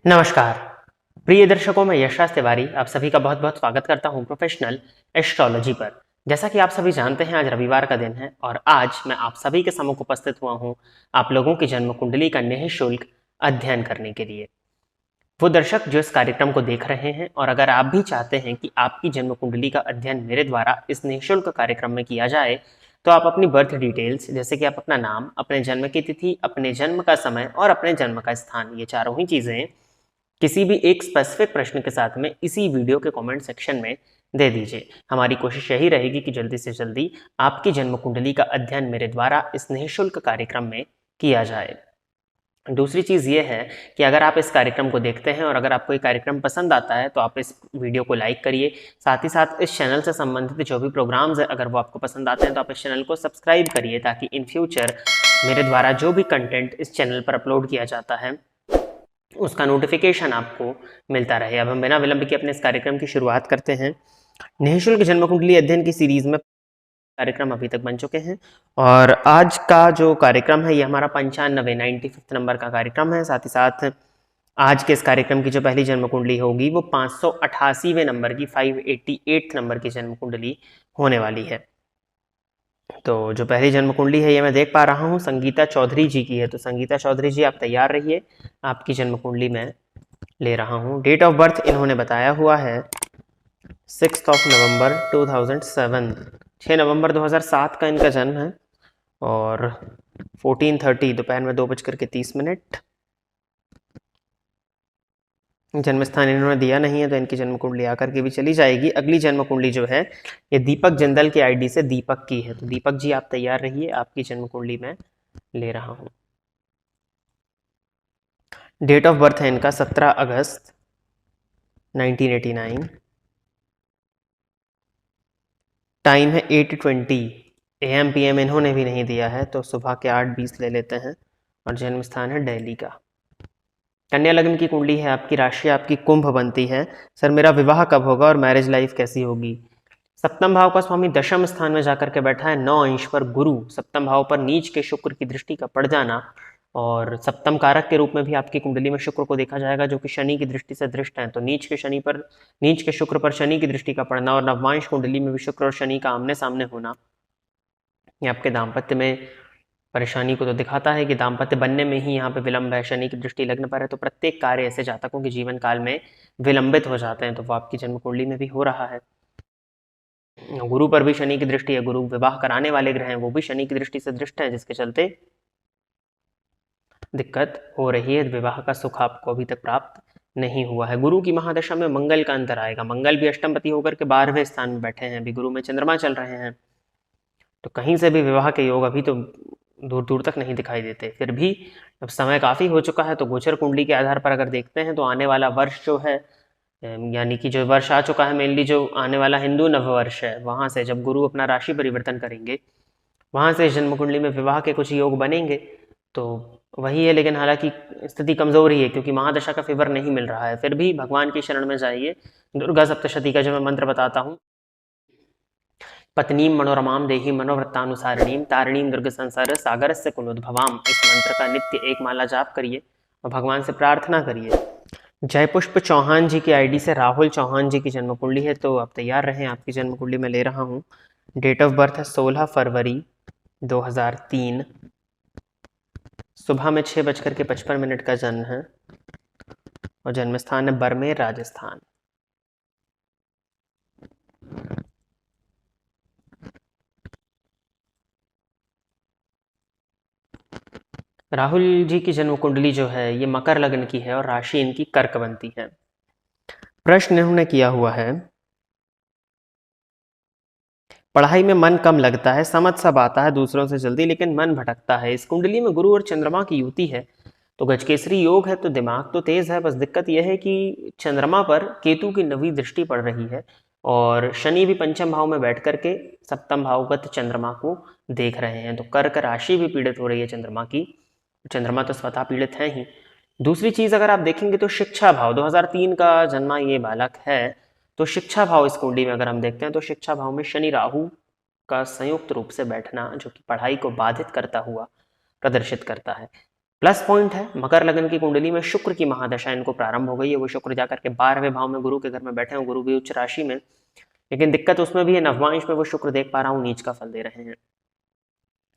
नमस्कार प्रिय दर्शकों, मैं यशराज तिवारी आप सभी का बहुत बहुत स्वागत करता हूं प्रोफेशनल एस्ट्रोलॉजी पर। जैसा कि आप सभी जानते हैं, आज रविवार का दिन है और आज मैं आप सभी के सम्मुख उपस्थित हुआ हूं आप लोगों की जन्म कुंडली का निःशुल्क अध्ययन करने के लिए। वो दर्शक जो इस कार्यक्रम को देख रहे हैं और अगर आप भी चाहते हैं कि आपकी जन्म कुंडली का अध्ययन मेरे द्वारा इस निःशुल्क कार्यक्रम में किया जाए, तो आप अपनी बर्थ डिटेल्स जैसे कि आप अपना नाम, अपने जन्म की तिथि, अपने जन्म का समय और अपने जन्म का स्थान, ये चारों ही चीजें किसी भी एक स्पेसिफिक प्रश्न के साथ में इसी वीडियो के कमेंट सेक्शन में दे दीजिए। हमारी कोशिश यही रहेगी कि जल्दी से जल्दी आपकी जन्म कुंडली का अध्ययन मेरे द्वारा इस निःशुल्क कार्यक्रम में किया जाए। दूसरी चीज़ ये है कि अगर आप इस कार्यक्रम को देखते हैं और अगर आपको ये कार्यक्रम पसंद आता है तो आप इस वीडियो को लाइक करिए। साथ ही साथ इस चैनल से संबंधित जो भी प्रोग्राम्स है अगर वो आपको पसंद आते हैं तो आप इस चैनल को सब्सक्राइब करिए, ताकि इन फ्यूचर मेरे द्वारा जो भी कंटेंट इस चैनल पर अपलोड किया जाता है उसका नोटिफिकेशन आपको मिलता रहे। अब हम बिना विलंब के अपने इस कार्यक्रम की शुरुआत करते हैं। निःशुल्क जन्म कुंडली अध्ययन की सीरीज में कार्यक्रम अभी तक बन चुके हैं और आज का जो कार्यक्रम है ये हमारा 95 नंबर का कार्यक्रम है। साथ ही साथ आज के इस कार्यक्रम की जो पहली जन्म कुंडली होगी वो 588वें नंबर की 588 नंबर की जन्म कुंडली होने वाली है। तो जो पहली जन्म कुंडली है ये मैं देख पा रहा हूँ संगीता चौधरी जी की है। तो संगीता चौधरी जी आप तैयार रहिए, आपकी जन्म कुंडली मैं ले रहा हूँ। डेट ऑफ बर्थ इन्होंने बताया हुआ है 6 नवंबर 2007, 6 नवंबर 2007 का इनका जन्म है और 14:30 दोपहर में 2:30। जन्म स्थान इन्होंने दिया नहीं है तो इनकी जन्म कुंडली आकर के भी चली जाएगी। अगली जन्म कुंडली जो है ये दीपक जिंदल की आईडी से दीपक की है। तो दीपक जी आप तैयार रहिए, आपकी जन्म कुंडली मैं ले रहा हूं। डेट ऑफ बर्थ है इनका 17 अगस्त 1989। टाइम है 8:20 AM PM, इन्होंने भी नहीं दिया है तो सुबह के 8:20 ले लेते हैं और जन्म स्थान है दिल्ली का। कन्या लग्न की कुंडली है, आपकी राशि आपकी कुंभ बनती है। सर मेरा विवाह कब होगा और मैरिज लाइफ कैसी होगी? सप्तम भाव का स्वामी दशम स्थान में जाकर के बैठा है, 9 अंश पर गुरु, सप्तम भाव पर नीच के शुक्र की दृष्टि का पड़ जाना और सप्तम कारक के रूप में भी आपकी कुंडली में शुक्र को देखा जाएगा जो कि शनि की दृष्टि से दृष्ट है। तो नीच के शुक्र पर शनि की दृष्टि का पड़ना और नवमांश कुंडली में भी शुक्र और शनि का आमने सामने होना ये आपके दाम्पत्य में परेशानी को तो दिखाता है कि दाम्पत्य बनने में ही यहाँ पे विलंब है। शनि की दृष्टि लग्न पर है तो प्रत्येक कार्य ऐसे जातकों के जीवन काल में विलंबित हो जाते हैं, तो वो आपकी जन्म कुंडली में भी हो रहा है। गुरु पर भी शनि की दृष्टि है, गुरु विवाह कराने वाले ग्रह हैं वो भी शनि की दृष्टि से दृष्ट है, जिसके चलते दिक्कत हो रही है। विवाह का सुख आपको अभी तक प्राप्त नहीं हुआ है। गुरु की महादशा में मंगल का अंतर आएगा, मंगल भी अष्टमपति होकर के 12वें स्थान में बैठे हैं, अभी गुरु में चंद्रमा चल रहे हैं, तो कहीं से भी विवाह के योग अभी तो दूर दूर तक नहीं दिखाई देते। फिर भी अब समय काफ़ी हो चुका है तो गोचर कुंडली के आधार पर अगर देखते हैं तो आने वाला वर्ष जो है, यानी कि जो वर्ष आ चुका है, मेनली जो आने वाला हिंदू नववर्ष है, वहाँ से जब गुरु अपना राशि परिवर्तन करेंगे वहाँ से जन्म कुंडली में विवाह के कुछ योग बनेंगे। तो वही है, लेकिन हालांकि स्थिति कमजोर ही है क्योंकि महादशा का फेवर नहीं मिल रहा है। फिर भी भगवान की शरण में जाइए। दुर्गा सप्तशती का जो मैं मंत्र बताता हूँ, पत्नीम मनोरमाम देही मनोवृत्तानुसारिणीम तारिणीम दुर्ग संसार सागर से कुलोद्भवाम, इस मंत्र का नित्य एक माला जाप करिए और भगवान से प्रार्थना करिए। जयपुष्प चौहान जी की आईडी से राहुल चौहान जी की जन्म कुंडली है, तो आप तैयार रहें, आपकी जन्म कुंडली में ले रहा हूँ। डेट ऑफ बर्थ है 16 फरवरी 2003, सुबह में 6:55 का जन्म है और जन्म स्थान है बरमेर राजस्थान। राहुल जी की जन्म कुंडली जो है ये मकर लग्न की है और राशि इनकी कर्क बनती है। प्रश्न इन्होंने किया हुआ है, पढ़ाई में मन कम लगता है, समझ सब आता है दूसरों से जल्दी, लेकिन मन भटकता है। इस कुंडली में गुरु और चंद्रमा की युति है तो गजकेसरी योग है, तो दिमाग तो तेज है, बस दिक्कत यह है कि चंद्रमा पर केतु की नवी दृष्टि पड़ रही है और शनि भी पंचम भाव में बैठ करके सप्तम भावगत चंद्रमा को देख रहे हैं, तो कर्क राशि भी पीड़ित हो रही है चंद्रमा की। चंद्रमा तो स्वतः पीड़ित है ही। दूसरी चीज अगर आप देखेंगे तो शिक्षा भाव, 2003 का जन्मा ये बालक है, तो शिक्षा भाव इस कुंडली में अगर हम देखते हैं तो शिक्षा भाव में शनि राहु का संयुक्त रूप से बैठना जो कि पढ़ाई को बाधित करता हुआ प्रदर्शित करता है। प्लस पॉइंट है मकर लग्न की कुंडली में शुक्र की महादशा इनको प्रारंभ हो गई है। वो शुक्र जाकर के 12वें भाव में गुरु के घर में बैठे हैं, गुरु भी उच्च राशि में, लेकिन दिक्कत उसमें भी है, नवमांश में वो शुक्र देख पा रहा हूँ नीच का फल दे रहे हैं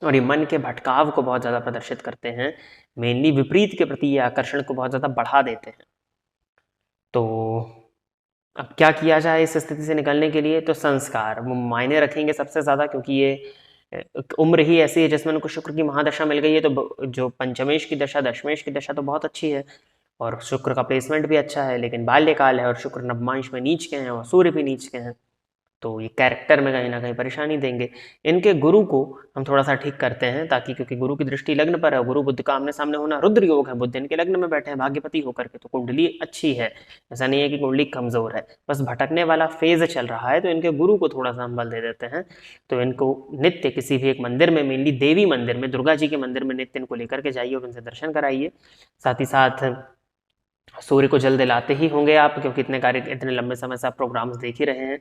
और ये मन के भटकाव को बहुत ज्यादा प्रदर्शित करते हैं। मेनली विपरीत के प्रति ये आकर्षण को बहुत ज्यादा बढ़ा देते हैं। तो अब क्या किया जाए इस स्थिति से निकलने के लिए? तो संस्कार वो मायने रखेंगे सबसे ज्यादा, क्योंकि ये उम्र ही ऐसी है जिसमें उनको शुक्र की महादशा मिल गई है। तो जो पंचमेश की दशा, दशमेश की दशा तो बहुत अच्छी है और शुक्र का प्लेसमेंट भी अच्छा है, लेकिन बाल्यकाल है और शुक्र नवमांश में नीच के हैं और सूर्य भी नीच के हैं, तो ये कैरेक्टर में कहीं ना कहीं परेशानी देंगे। इनके गुरु को हम थोड़ा सा ठीक करते हैं, ताकि क्योंकि गुरु की दृष्टि लग्न पर है, गुरु बुध का आमने सामने होना रुद्र योग है, बुध इनके लग्न में बैठे हैं भाग्यपति होकर के, तो कुंडली अच्छी है, ऐसा नहीं है कि कुंडली कमजोर है, बस भटकने वाला फेज चल रहा है, तो इनके गुरु को थोड़ा सा हम बल दे देते हैं। तो इनको नित्य किसी भी एक मंदिर में, मेनली देवी मंदिर में, दुर्गा जी के मंदिर में नित्य इनको लेकर के जाइए और उनसे दर्शन कराइए। साथ ही साथ सूर्य को जल दिलाते ही होंगे आप, क्योंकि इतने लंबे समय से आप प्रोग्राम्स देख ही रहे हैं,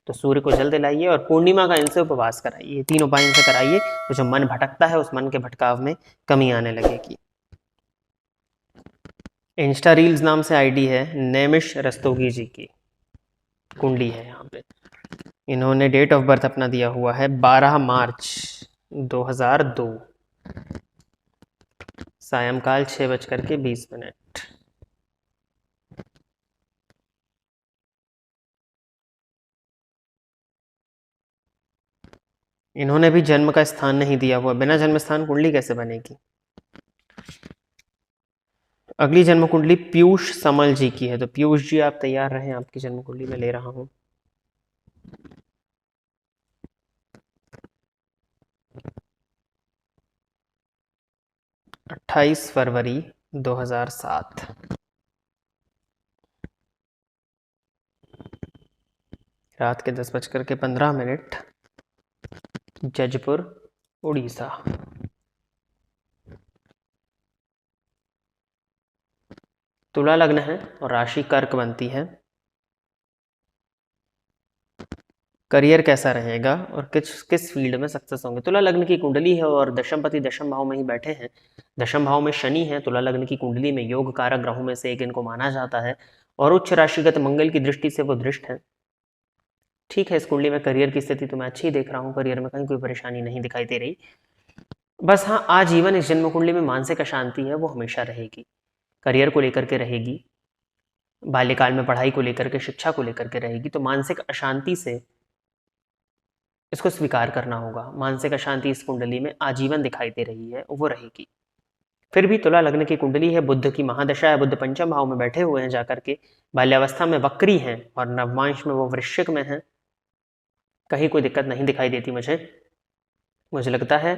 तो सूर्य को जल दिलाइए और पूर्णिमा का इनसे उपवास कराइए। 3 उपाय इनसे कराइए, तो जो मन भटकता है उस मन के भटकाव में कमी आने लगेगी। इंस्टा रील्स नाम से आईडी है नैमिष रस्तोगी जी की कुंडली है। यहाँ पे इन्होंने डेट ऑफ बर्थ अपना दिया हुआ है 12 मार्च 2002, सायंकाल 6:20। इन्होंने भी जन्म का स्थान नहीं दिया हुआ, बिना जन्म स्थान कुंडली कैसे बनेगी? अगली जन्म कुंडली पीयूष समल जी की है, तो पीयूष जी आप तैयार रहें, आपकी जन्म कुंडली में ले रहा हूं। अट्ठाईस फरवरी 2007, रात के 10:15, जजपुर उड़ीसा। तुला लग्न है और राशि कर्क बनती है। करियर कैसा रहेगा और किस किस फील्ड में सक्सेस होंगे? तुला लग्न की कुंडली है और दशमपति दशम भाव में ही बैठे हैं, दशम भाव में शनि है, तुला लग्न की कुंडली में योग कारक ग्रहों में से एक इनको माना जाता है और उच्च राशिगत मंगल की दृष्टि से वो दृष्ट है। ठीक है, इस कुंडली में करियर की स्थिति तो मैं अच्छी ही देख रहा हूँ, करियर में कहीं कोई परेशानी नहीं दिखाई दे रही। बस हाँ, आजीवन इस जन्म कुंडली में मानसिक अशांति है वो हमेशा रहेगी, करियर को लेकर के रहेगी, बाल्यकाल में पढ़ाई को लेकर के, शिक्षा को लेकर के रहेगी, तो मानसिक अशांति से इसको स्वीकार करना होगा। मानसिक अशांति इस कुंडली में आजीवन दिखाई दे रही है, वो रहेगी। फिर भी तुला लग्न की कुंडली है, बुद्ध की महादशा है, बुद्ध पंचम भाव में बैठे हुए हैं जाकर के, बाल्यावस्था में वक्री हैं और नवमांश में वो वृश्चिक में है, कहीं कोई दिक्कत नहीं दिखाई देती मुझे लगता है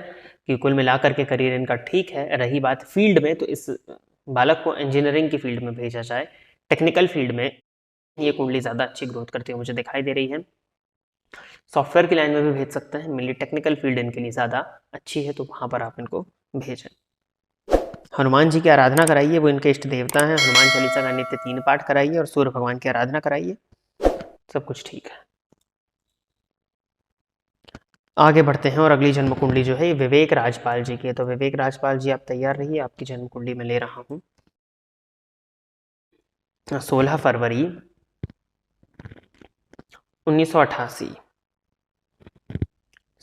कि कुल मिलाकर के करियर इनका ठीक है। रही बात फील्ड में, तो इस बालक को इंजीनियरिंग की फील्ड में भेजा जाए, टेक्निकल फील्ड में ये कुंडली ज़्यादा अच्छी ग्रोथ करती हुई मुझे दिखाई दे रही है। सॉफ्टवेयर की लाइन में भी भेज सकते हैं, मेनली टेक्निकल फील्ड इनके लिए ज़्यादा अच्छी है, तो वहाँ पर आप इनको भेजें। हनुमान जी की आराधना कराइए, वो इनके इष्ट देवता हैं। हनुमान चालीसा का नित्य 3 पाठ कराइए और सूर्य भगवान की आराधना कराइए, सब कुछ ठीक है। आगे बढ़ते हैं और अगली जन्म कुंडली जो है विवेक राजपाल जी की है, तो विवेक राजपाल जी आप तैयार रहिए, आपकी जन्म कुंडली में ले रहा हूँ। 16 फरवरी 1988,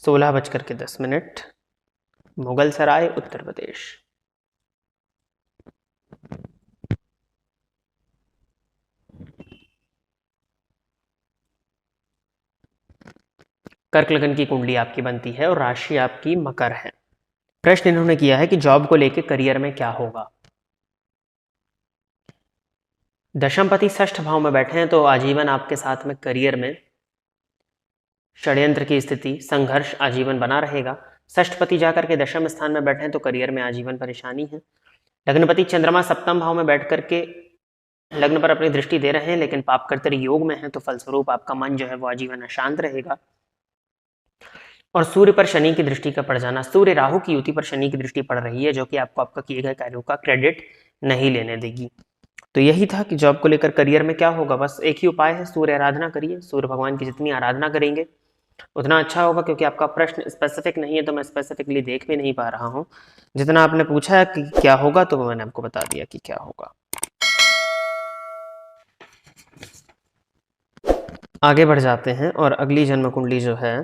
16:10, मुगल सराय उत्तर प्रदेश। कर्क लगन की कुंडली आपकी बनती है और राशि आपकी मकर है। प्रश्न इन्होंने किया है कि जॉब को लेकर करियर में क्या होगा। दशमपति षष्ठ भाव में बैठे हैं, तो आजीवन आपके साथ में करियर में षड्यंत्र की स्थिति, संघर्ष आजीवन बना रहेगा। षष्ठपति जाकर के दशम स्थान में बैठे हैं, तो करियर में आजीवन परेशानी है। लग्नपति चंद्रमा सप्तम भाव में बैठ करके लग्न पर अपनी दृष्टि दे रहे हैं, लेकिन पापकर्तरी योग में है, तो फलस्वरूप आपका मन जो है वो आजीवन अशांत रहेगा। और सूर्य पर शनि की दृष्टि का पड़ जाना, सूर्य राहु की युति पर शनि की दृष्टि पड़ रही है, जो कि आपको आपका किए गए कार्यों का क्रेडिट नहीं लेने देगी। तो यही था कि जॉब को लेकर करियर में क्या होगा। बस एक ही उपाय है, सूर्य आराधना करिए, सूर्य भगवान की जितनी आराधना करेंगे उतना अच्छा होगा, क्योंकि आपका प्रश्न स्पेसिफिक नहीं है तो मैं स्पेसिफिकली देख भी नहीं पा रहा हूँ। जितना आपने पूछा है कि क्या होगा, तो मैंने आपको बता दिया कि क्या होगा। आगे बढ़ जाते हैं और अगली जन्म कुंडली जो है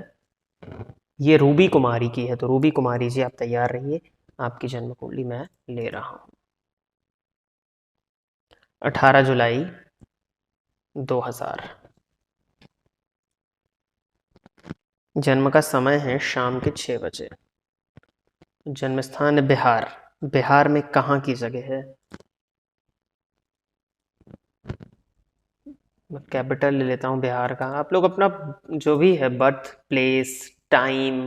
ये रूबी कुमारी की है। तो रूबी कुमारी जी, आप तैयार रहिए, आपकी जन्म कुंडली मैं ले रहा हूँ। 18 जुलाई 2000, जन्म का समय है शाम के 6 बजे, जन्म स्थान है बिहार। बिहार में कहाँ की जगह है? मैं कैपिटल ले लेता हूँ बिहार का। आप लोग अपना जो भी है बर्थ प्लेस, टाइम,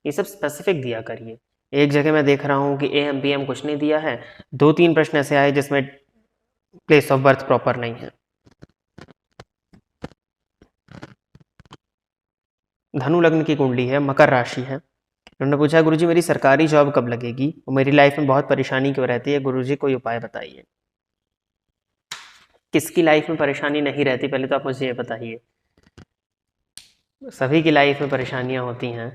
ये सब स्पेसिफिक दिया करिए। एक जगह मैं देख रहा हूँ कि AM PM कुछ नहीं दिया है, 2-3 प्रश्न ऐसे आए जिसमें प्लेस ऑफ बर्थ प्रॉपर नहीं है। धनु लग्न की कुंडली है, मकर राशि है। उन्होंने पूछा गुरुजी मेरी सरकारी जॉब कब लगेगी और मेरी लाइफ में बहुत परेशानी क्यों रहती है, गुरुजी कोई उपाय बताइए। किसकी लाइफ में परेशानी नहीं रहती, पहले तो आप मुझे ये बताइए। सभी की लाइफ में परेशानियां होती हैं,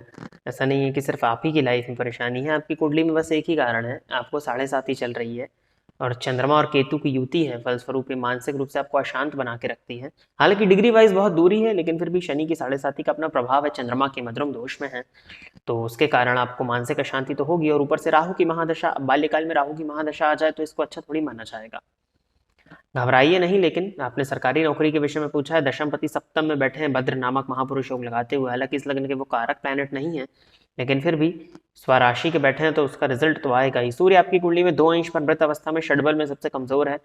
ऐसा नहीं है कि सिर्फ आप ही की लाइफ में परेशानी है। आपकी कुंडली में बस एक ही कारण है, आपको 7.5 चल रही है और चंद्रमा और केतु की युति है, फलस्वरूप ये मानसिक रूप से आपको अशांत बना के रखती है। हालांकि डिग्री वाइज बहुत दूरी है, लेकिन फिर भी शनि की 7.5 का अपना प्रभाव है, चंद्रमा के मध्यम दोष में है, तो उसके कारण आपको मानसिक अशांति तो होगी। और ऊपर से राहु की महादशा, बाल्यकाल में राहु की महादशा आ जाए तो इसको अच्छा थोड़ी माना जाएगा। घबराइए नहीं, लेकिन आपने सरकारी नौकरी के विषय में पूछा है, दशमपति सप्तम में बैठे हैं भद्र नामक महापुरुष योग लगाते हुए। हालांकि इस लग्न के वो कारक प्लैनेट नहीं है, लेकिन फिर भी स्वराशि के बैठे हैं तो उसका रिजल्ट तो आएगा ही। सूर्य आपकी कुंडली में 2 अंश पर मृत अवस्था में षडबल में सबसे कमजोर है,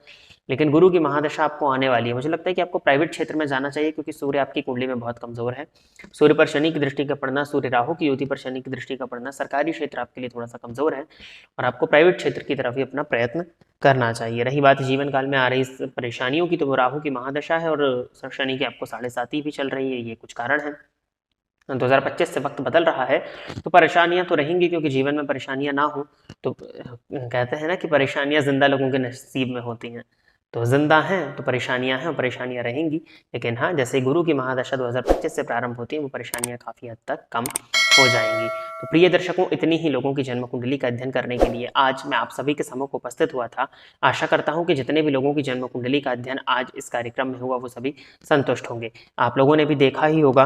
लेकिन गुरु की महादशा आपको आने वाली है। मुझे लगता है कि आपको प्राइवेट क्षेत्र में जाना चाहिए, क्योंकि सूर्य आपकी कुंडली में बहुत कमजोर है। सूर्य पर शनि की दृष्टि का पड़ना, सूर्य राहु की युति पर शनि की दृष्टि का पड़ना, सरकारी क्षेत्र आपके लिए थोड़ा सा कमजोर है और आपको प्राइवेट क्षेत्र की तरफ ही अपना प्रयत्न करना चाहिए। रही बात जीवन काल में आ रही परेशानियों की, तो वो राहु की महादशा है और शनि की आपको 7.5 भी चल रही है, ये कुछ कारण है। 2025 से वक्त बदल रहा है तो परेशानियां तो रहेंगी, क्योंकि जीवन में परेशानियां ना हो तो कहते हैं ना कि परेशानियां जिंदा लोगों के नसीब में होती हैं, तो जिंदा हैं तो परेशानियां हैं और परेशानियां रहेंगी। लेकिन हाँ, जैसे गुरु की महादशा 2025 से प्रारंभ होती है, वो परेशानियां काफी हद तक कम हो जाएंगी। तो प्रिय दर्शकों, इतनी ही लोगों की जन्म कुंडली का अध्ययन करने के लिए आज मैं आप सभी के सम्मुख उपस्थित हुआ था। आशा करता हूं कि जितने भी लोगों की जन्म कुंडली का अध्ययन आज इस कार्यक्रम में हुआ वो सभी संतुष्ट होंगे। आप लोगों ने भी देखा ही होगा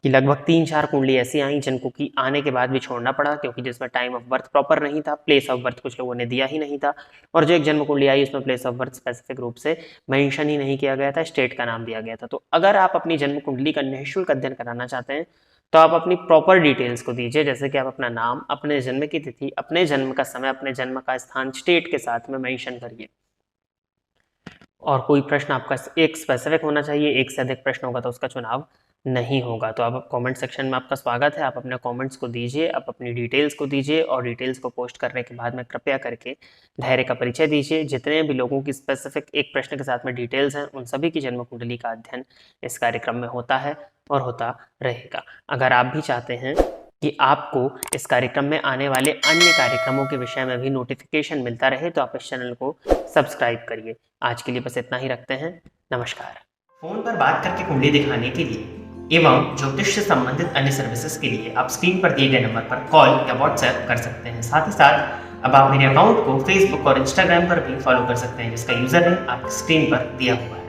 कि लगभग 3-4 कुंडली ऐसी आई जिनको कि आने के बाद भी छोड़ना पड़ा, क्योंकि जिसमें टाइम ऑफ बर्थ प्रॉपर नहीं था, प्लेस ऑफ बर्थ कुछ लोगों ने दिया ही नहीं था, और जो एक जन्म कुंडली आई उसमें प्लेस ऑफ बर्थ स्पेसिफिक रूप से मेंशन ही नहीं किया गया था, स्टेट का नाम दिया गया था। तो अगर आप अपनी जन्म कुंडली का निःशुल्क अध्ययन कराना चाहते हैं तो आप अपनी प्रॉपर डिटेल्स को दीजिए, जैसे कि आप अपना नाम, अपने जन्म की तिथि, अपने जन्म का समय, अपने जन्म का स्थान स्टेट के साथ में मेंशन करिए। और कोई प्रश्न आपका एक स्पेसिफिक होना चाहिए, एक से अधिक प्रश्न होगा तो उसका चुनाव नहीं होगा। तो आप कमेंट सेक्शन में आपका स्वागत है, आप अपने कमेंट्स को दीजिए, आप अपनी डिटेल्स को दीजिए और डिटेल्स को पोस्ट करने के बाद में कृपया करके धैर्य का परिचय दीजिए। जितने भी लोगों की स्पेसिफिक एक प्रश्न के साथ में डिटेल्स हैं, उन सभी की जन्म कुंडली का अध्ययन इस कार्यक्रम में होता है और होता रहेगा। अगर आप भी चाहते हैं कि आपको इस कार्यक्रम में आने वाले अन्य कार्यक्रमों के विषय में भी नोटिफिकेशन मिलता रहे, तो आप इस चैनल को सब्सक्राइब करिए। आज के लिए बस इतना ही रखते हैं, नमस्कार। फोन पर बात करके कुंडली दिखाने के लिए एवं ज्योतिष से संबंधित अन्य सर्विसेज के लिए आप स्क्रीन पर दिए गए नंबर पर कॉल या व्हाट्सएप कर सकते हैं। साथ ही साथ अब आप मेरे अकाउंट को फेसबुक और इंस्टाग्राम पर भी फॉलो कर सकते हैं, जिसका यूजर नेम आपकी स्क्रीन पर दिया हुआ है।